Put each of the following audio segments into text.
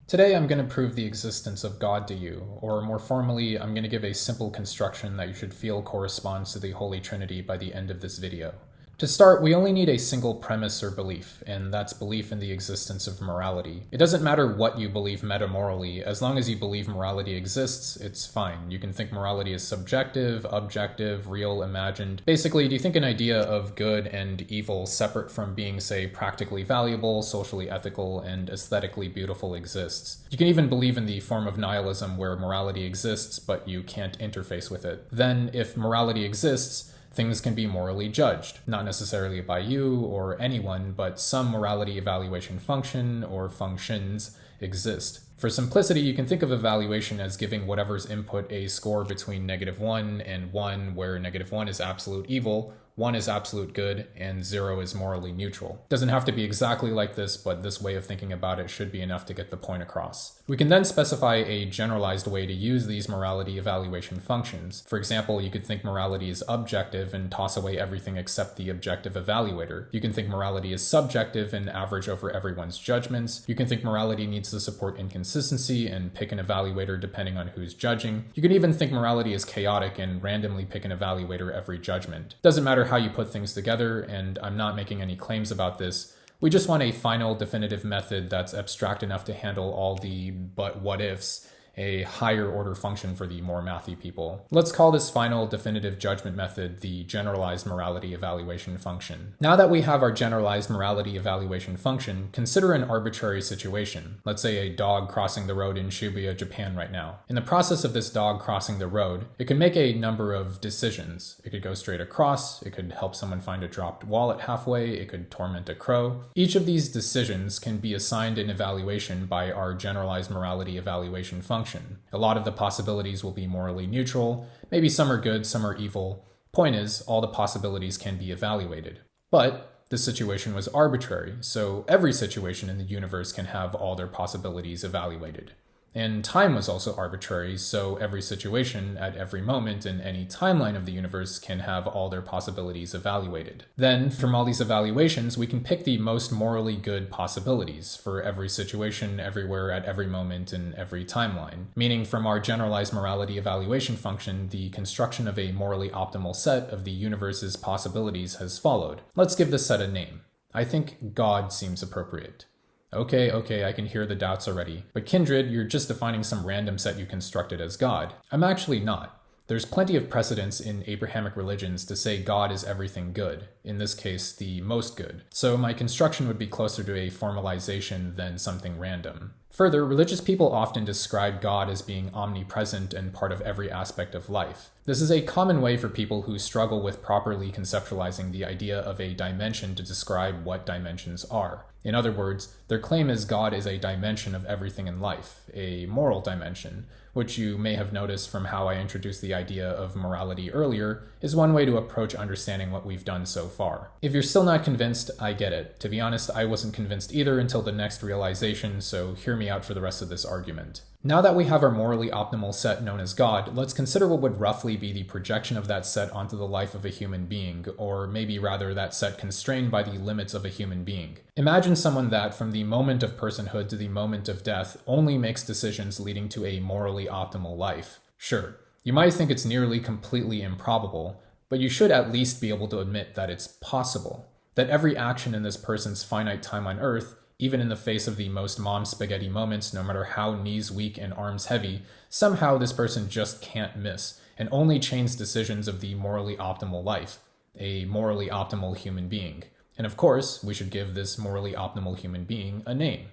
Today I'm going to prove the existence of God to you, or more formally, I'm going to give a simple construction that you should feel corresponds to the Holy Trinity by the end of this video. To start, we only need a single premise or belief, and that's belief in the existence of morality. It doesn't matter what you believe metamorally, as long as you believe morality exists, it's fine. You can think morality is subjective, objective, real, imagined. Basically, do you think an idea of good and evil separate from being, say, practically valuable, socially ethical, and aesthetically beautiful exists? You can even believe in the form of nihilism where morality exists, but you can't interface with it. Then, if morality exists, things can be morally judged, not necessarily by you or anyone, but some morality evaluation function or functions exist. For simplicity, you can think of evaluation as giving whatever's input a score between -1 and 1, where -1 is absolute evil, 1 is absolute good, and 0 is morally neutral. It doesn't have to be exactly like this, but this way of thinking about it should be enough to get the point across. We can then specify a generalized way to use these morality evaluation functions. For example, you could think morality is objective and toss away everything except the objective evaluator. You can think morality is subjective and average over everyone's judgments. You can think morality needs to support inconsistency and pick an evaluator depending on who's judging. You can even think morality is chaotic and randomly pick an evaluator every judgment. Doesn't matter how you put things together, and I'm not making any claims about this. We just want a final definitive method that's abstract enough to handle all the but what ifs, a higher order function for the more mathy people. Let's call this final definitive judgment method the generalized morality evaluation function. Now that we have our generalized morality evaluation function, consider an arbitrary situation. Let's say a dog crossing the road in Shibuya, Japan right now. In the process of this dog crossing the road, it can make a number of decisions. It could go straight across, it could help someone find a dropped wallet halfway, it could torment a crow. Each of these decisions can be assigned an evaluation by our generalized morality evaluation function. A lot of the possibilities will be morally neutral, maybe some are good, some are evil. Point is, all the possibilities can be evaluated. But this situation was arbitrary, so every situation in the universe can have all their possibilities evaluated. And time was also arbitrary, so every situation at every moment in any timeline of the universe can have all their possibilities evaluated. Then, from all these evaluations, we can pick the most morally good possibilities for every situation, everywhere, at every moment in every timeline. Meaning, from our generalized morality evaluation function, the construction of a morally optimal set of the universe's possibilities has followed. Let's give this set a name. I think God seems appropriate. Okay, I can hear the doubts already. But Kindred, you're just defining some random set you constructed as God. I'm actually not. There's plenty of precedents in Abrahamic religions to say God is everything good, in this case, the most good. So my construction would be closer to a formalization than something random. Further, religious people often describe God as being omnipresent and part of every aspect of life. This is a common way for people who struggle with properly conceptualizing the idea of a dimension to describe what dimensions are. In other words, their claim is God is a dimension of everything in life, a moral dimension, which you may have noticed from how I introduced the idea of morality earlier, is one way to approach understanding what we've done so far. If you're still not convinced, I get it. To be honest, I wasn't convinced either until the next realization, so hear me out for the rest of this argument. Now that we have our morally optimal set known as God, let's consider what would roughly be the projection of that set onto the life of a human being, or maybe rather that set constrained by the limits of a human being. Imagine someone that, from the moment of personhood to the moment of death, only makes decisions leading to a morally optimal life. Sure, you might think it's nearly completely improbable, but you should at least be able to admit that it's possible. That every action in this person's finite time on Earth, even in the face of the most mom spaghetti moments, no matter how knees weak and arms heavy, somehow this person just can't miss, and only chains decisions of the morally optimal life, a morally optimal human being. And of course, we should give this morally optimal human being a name.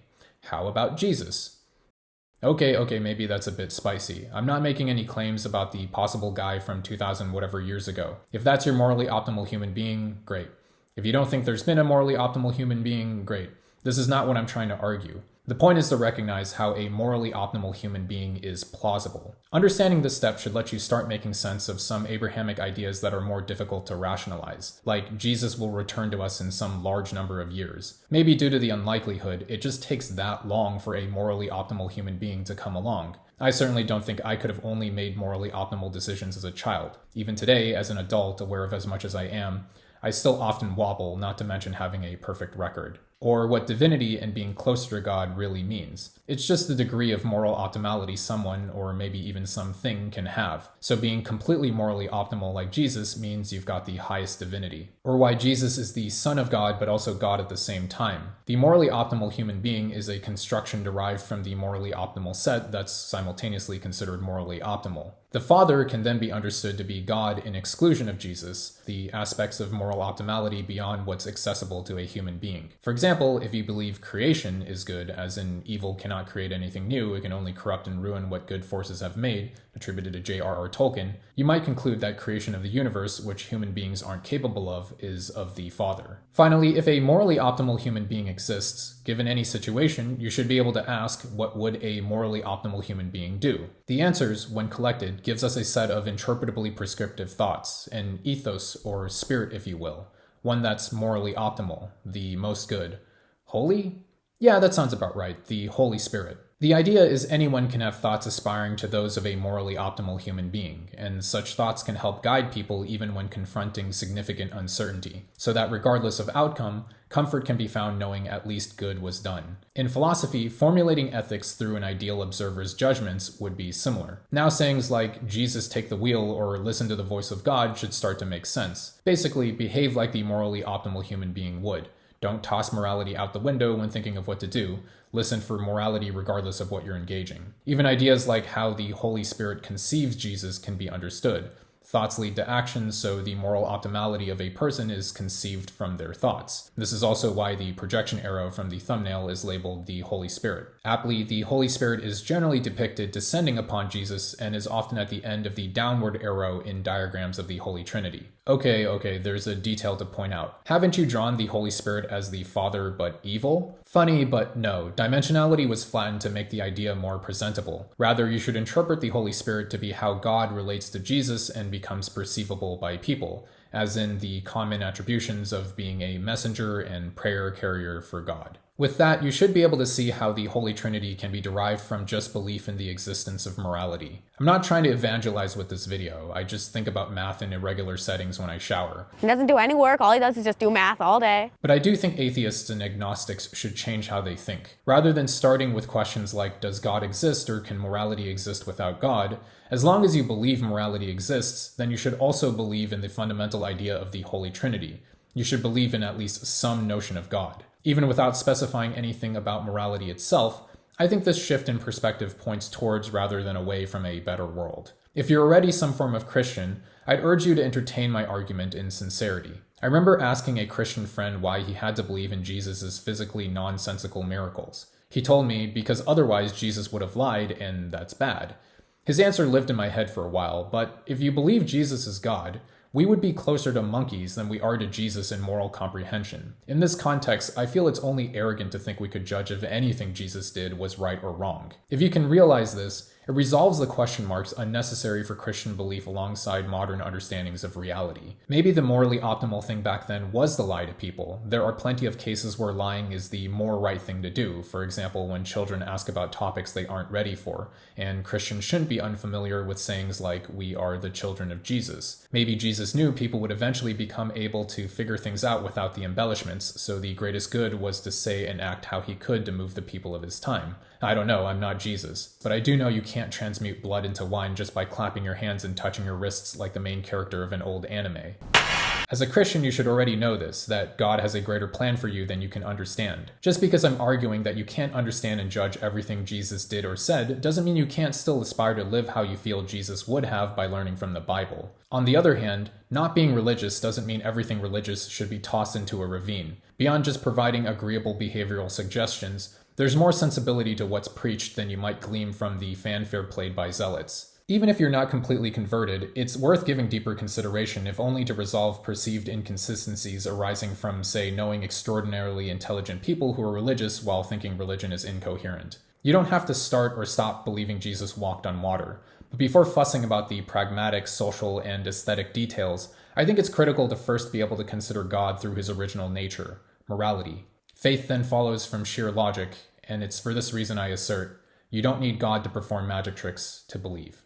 How about Jesus? Okay, maybe that's a bit spicy. I'm not making any claims about the possible guy from 2000 whatever years ago. If that's your morally optimal human being, great. If you don't think there's been a morally optimal human being, great. This is not what I'm trying to argue. The point is to recognize how a morally optimal human being is plausible. Understanding this step should let you start making sense of some Abrahamic ideas that are more difficult to rationalize, like Jesus will return to us in some large number of years. Maybe due to the unlikelihood, it just takes that long for a morally optimal human being to come along. I certainly don't think I could have only made morally optimal decisions as a child. Even today, as an adult, aware of as much as I am, I still often wobble, not to mention having a perfect record. or what divinity and being closer to God really means. It's just the degree of moral optimality someone, or maybe even something, can have. So being completely morally optimal like Jesus means you've got the highest divinity. Or why Jesus is the Son of God but also God at the same time. The morally optimal human being is a construction derived from the morally optimal set that's simultaneously considered morally optimal. The Father can then be understood to be God in exclusion of Jesus, the aspects of moral optimality beyond what's accessible to a human being. For example, if you believe creation is good, as in evil cannot create anything new, it can only corrupt and ruin what good forces have made, attributed to J.R.R. Tolkien, you might conclude that creation of the universe, which human beings aren't capable of, is of the Father. Finally, if a morally optimal human being exists, given any situation, you should be able to ask, what would a morally optimal human being do? The answers, when collected, gives us a set of interpretably prescriptive thoughts, an ethos or spirit if you will, one that's morally optimal, the most good. Holy? Yeah, that sounds about right, the Holy Spirit. The idea is anyone can have thoughts aspiring to those of a morally optimal human being, and such thoughts can help guide people even when confronting significant uncertainty, so that regardless of outcome, comfort can be found knowing at least good was done. In philosophy, formulating ethics through an ideal observer's judgments would be similar. Now sayings like, Jesus take the wheel or listen to the voice of God should start to make sense. Basically, behave like the morally optimal human being would. Don't toss morality out the window when thinking of what to do. Listen for morality regardless of what you're engaging. Even ideas like how the Holy Spirit conceives Jesus can be understood. Thoughts lead to actions, so the moral optimality of a person is conceived from their thoughts. This is also why the projection arrow from the thumbnail is labeled the Holy Spirit. Aptly, the Holy Spirit is generally depicted descending upon Jesus and is often at the end of the downward arrow in diagrams of the Holy Trinity. Okay, there's a detail to point out. Haven't you drawn the Holy Spirit as the Father but evil? Funny, but no. Dimensionality was flattened to make the idea more presentable. Rather, you should interpret the Holy Spirit to be how God relates to Jesus and becomes perceivable by people, as in the common attributions of being a messenger and prayer carrier for God. With that, you should be able to see how the Holy Trinity can be derived from just belief in the existence of morality. I'm not trying to evangelize with this video, I just think about math in irregular settings when I shower. He doesn't do any work, all he does is just do math all day. But I do think atheists and agnostics should change how they think. Rather than starting with questions like, does God exist or can morality exist without God? As long as you believe morality exists, then you should also believe in the fundamental idea of the Holy Trinity. You should believe in at least some notion of God. Even without specifying anything about morality itself, I think this shift in perspective points towards rather than away from a better world. If you're already some form of Christian, I'd urge you to entertain my argument in sincerity. I remember asking a Christian friend why he had to believe in Jesus' physically nonsensical miracles. He told me because otherwise Jesus would have lied, and that's bad. His answer lived in my head for a while, but if you believe Jesus is God, we would be closer to monkeys than we are to Jesus in moral comprehension. In this context, I feel it's only arrogant to think we could judge if anything Jesus did was right or wrong. If you can realize this, it resolves the question marks unnecessary for Christian belief alongside modern understandings of reality. Maybe the morally optimal thing back then was the lie to people. There are plenty of cases where lying is the more right thing to do. For example, when children ask about topics they aren't ready for, and Christians shouldn't be unfamiliar with sayings like, we are the children of Jesus. Maybe Jesus knew people would eventually become able to figure things out without the embellishments, so the greatest good was to say and act how he could to move the people of his time. I don't know, I'm not Jesus, but I do know you can't transmute blood into wine just by clapping your hands and touching your wrists like the main character of an old anime. As a Christian, you should already know this, that God has a greater plan for you than you can understand. Just because I'm arguing that you can't understand and judge everything Jesus did or said, doesn't mean you can't still aspire to live how you feel Jesus would have by learning from the Bible. On the other hand, not being religious doesn't mean everything religious should be tossed into a ravine. Beyond just providing agreeable behavioral suggestions, there's more sensibility to what's preached than you might glean from the fanfare played by zealots. Even if you're not completely converted, it's worth giving deeper consideration if only to resolve perceived inconsistencies arising from, say, knowing extraordinarily intelligent people who are religious while thinking religion is incoherent. You don't have to start or stop believing Jesus walked on water, but before fussing about the pragmatic, social, and aesthetic details, I think it's critical to first be able to consider God through his original nature, morality. Faith then follows from sheer logic, and it's for this reason I assert, you don't need God to perform magic tricks to believe.